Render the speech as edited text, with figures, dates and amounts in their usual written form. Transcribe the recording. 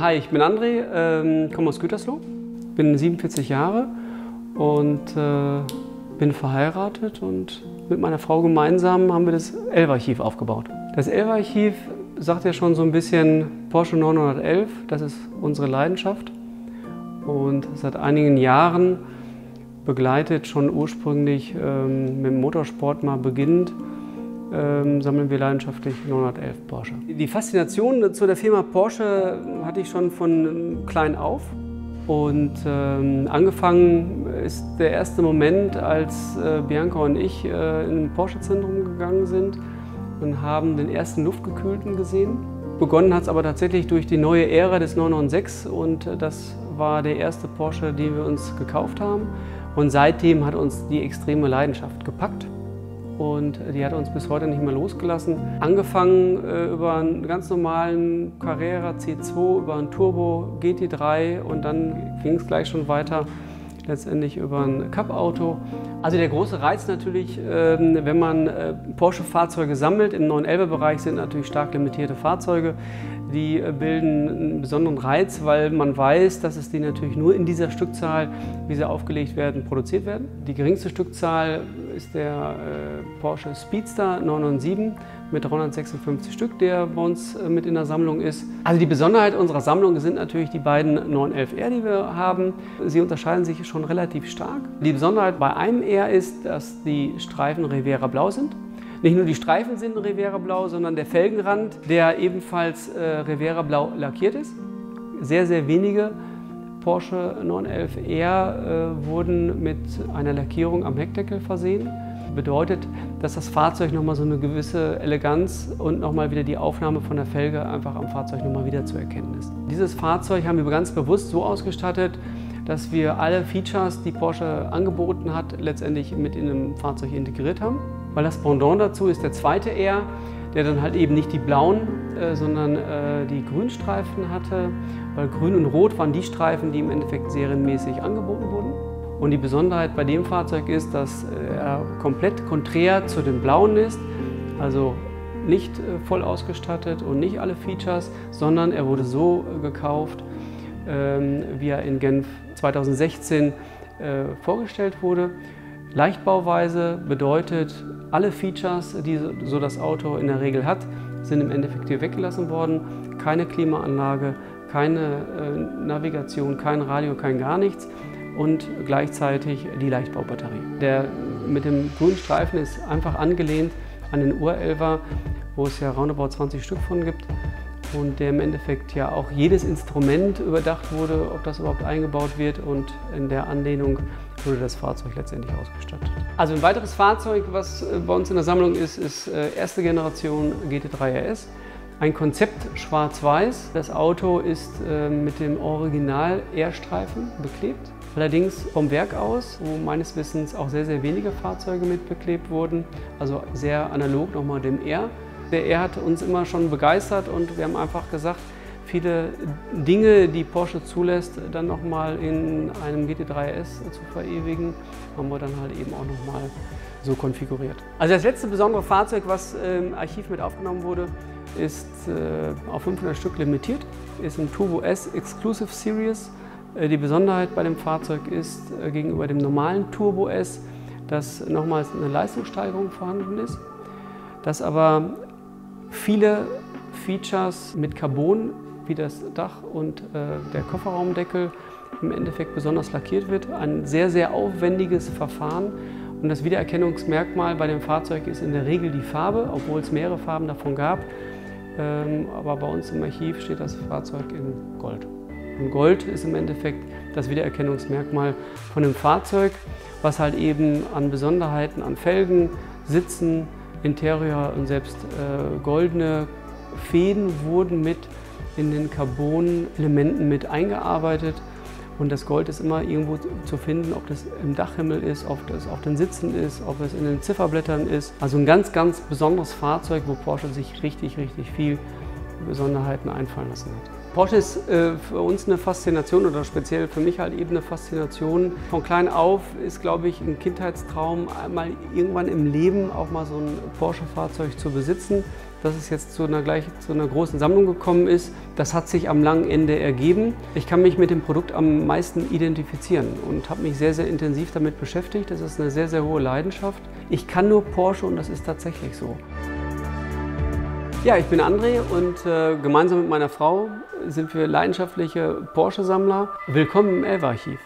Hi, ich bin André, komme aus Gütersloh, bin 47 Jahre und bin verheiratet und mit meiner Frau gemeinsam haben wir das Elva-Archiv aufgebaut. Das Elva-Archiv sagt ja schon so ein bisschen Porsche 911, das ist unsere Leidenschaft und seit einigen Jahren begleitet, schon ursprünglich mit dem Motorsport mal beginnend, sammeln wir leidenschaftlich 911 Porsche. Die Faszination zu der Firma Porsche hatte ich schon von klein auf. Und angefangen ist der erste Moment, als Bianca und ich in ein Porsche-Zentrum gegangen sind und haben den ersten Luftgekühlten gesehen. Begonnen hat es aber tatsächlich durch die neue Ära des 996 und das war der erste Porsche, den wir uns gekauft haben. Und seitdem hat uns die extreme Leidenschaft gepackt. Und die hat uns bis heute nicht mehr losgelassen. Angefangen über einen ganz normalen Carrera C2, über einen Turbo GT3 und dann ging es gleich schon weiter, letztendlich über ein Cup-Auto. Also der große Reiz natürlich, wenn man Porsche-Fahrzeuge sammelt, im 911er-Bereich sind natürlich stark limitierte Fahrzeuge. Die bilden einen besonderen Reiz, weil man weiß, dass es die natürlich nur in dieser Stückzahl, wie sie aufgelegt werden, produziert werden. Die geringste Stückzahl ist der Porsche Speedster 997 mit 356 Stück, der bei uns mit in der Sammlung ist. Also die Besonderheit unserer Sammlung sind natürlich die beiden 911R, die wir haben. Sie unterscheiden sich schon relativ stark. Die Besonderheit bei einem R ist, dass die Streifen Rivera Blau sind. Nicht nur die Streifen sind Rivera Blau, sondern der Felgenrand, der ebenfalls Rivera Blau lackiert ist. Sehr, sehr wenige Porsche 911R wurden mit einer Lackierung am Heckdeckel versehen. Bedeutet, dass das Fahrzeug nochmal so eine gewisse Eleganz und nochmal wieder die Aufnahme von der Felge einfach am Fahrzeug nochmal wieder zu erkennen ist. Dieses Fahrzeug haben wir ganz bewusst so ausgestattet, dass wir alle Features, die Porsche angeboten hat, letztendlich mit in einem Fahrzeug integriert haben. Weil das Pendant dazu ist der zweite R, der dann halt eben nicht die blauen, sondern die Grünstreifen hatte. Weil Grün und Rot waren die Streifen, die im Endeffekt serienmäßig angeboten wurden. Und die Besonderheit bei dem Fahrzeug ist, dass er komplett konträr zu den blauen ist. Also nicht voll ausgestattet und nicht alle Features, sondern er wurde so gekauft, wie er in Genf 2016 vorgestellt wurde. Leichtbauweise bedeutet, alle Features, die so das Auto in der Regel hat, sind im Endeffekt hier weggelassen worden. Keine Klimaanlage, keine Navigation, kein Radio, kein gar nichts und gleichzeitig die Leichtbaubatterie. Der mit dem grünen Streifen ist einfach angelehnt an den Ur-11er, wo es ja roundabout 20 Stück von gibt. Und der im Endeffekt ja auch jedes Instrument überdacht wurde, ob das überhaupt eingebaut wird und in der Anlehnung wurde das Fahrzeug letztendlich ausgestattet. Also ein weiteres Fahrzeug, was bei uns in der Sammlung ist, ist erste Generation GT3 RS. Ein Konzept schwarz-weiß. Das Auto ist mit dem Original R-Streifen beklebt. Allerdings vom Werk aus, wo meines Wissens auch sehr, sehr wenige Fahrzeuge mit beklebt wurden. Also sehr analog nochmal dem R. Der R hat uns immer schon begeistert und wir haben einfach gesagt, viele Dinge, die Porsche zulässt, dann nochmal in einem GT3 RS zu verewigen, haben wir dann halt eben auch nochmal so konfiguriert. Also das letzte besondere Fahrzeug, was im Archiv mit aufgenommen wurde, ist auf 500 Stück limitiert, ist ein Turbo S Exclusive Series. Die Besonderheit bei dem Fahrzeug ist gegenüber dem normalen Turbo S, dass nochmals eine Leistungssteigerung vorhanden ist, dass aber viele Features mit Carbon, wie das Dach und der Kofferraumdeckel, im Endeffekt besonders lackiert wird. Ein sehr, sehr aufwendiges Verfahren. Und das Wiedererkennungsmerkmal bei dem Fahrzeug ist in der Regel die Farbe, obwohl es mehrere Farben davon gab. Aber bei uns im Archiv steht das Fahrzeug in Gold. Und Gold ist im Endeffekt das Wiedererkennungsmerkmal von dem Fahrzeug, was halt eben an Besonderheiten, an Felgen, Sitzen, Interieur und selbst goldene Fäden wurden mit in den Carbon-Elementen mit eingearbeitet. Und das Gold ist immer irgendwo zu finden, ob das im Dachhimmel ist, ob das auf den Sitzen ist, ob es in den Zifferblättern ist. Also ein ganz, ganz besonderes Fahrzeug, wo Porsche sich richtig, richtig viel Besonderheiten einfallen lassen hat. Porsche ist für uns eine Faszination oder speziell für mich halt eben eine Faszination. Von klein auf ist, glaube ich, ein Kindheitstraum, einmal irgendwann im Leben auch mal so ein Porsche-Fahrzeug zu besitzen. Dass es jetzt zu einer großen Sammlung gekommen ist, das hat sich am langen Ende ergeben. Ich kann mich mit dem Produkt am meisten identifizieren und habe mich sehr, sehr intensiv damit beschäftigt. Das ist eine sehr, sehr hohe Leidenschaft. Ich kann nur Porsche und das ist tatsächlich so. Ja, ich bin André und gemeinsam mit meiner Frau sind wir leidenschaftliche Porsche-Sammler. Willkommen im Elva-Archiv.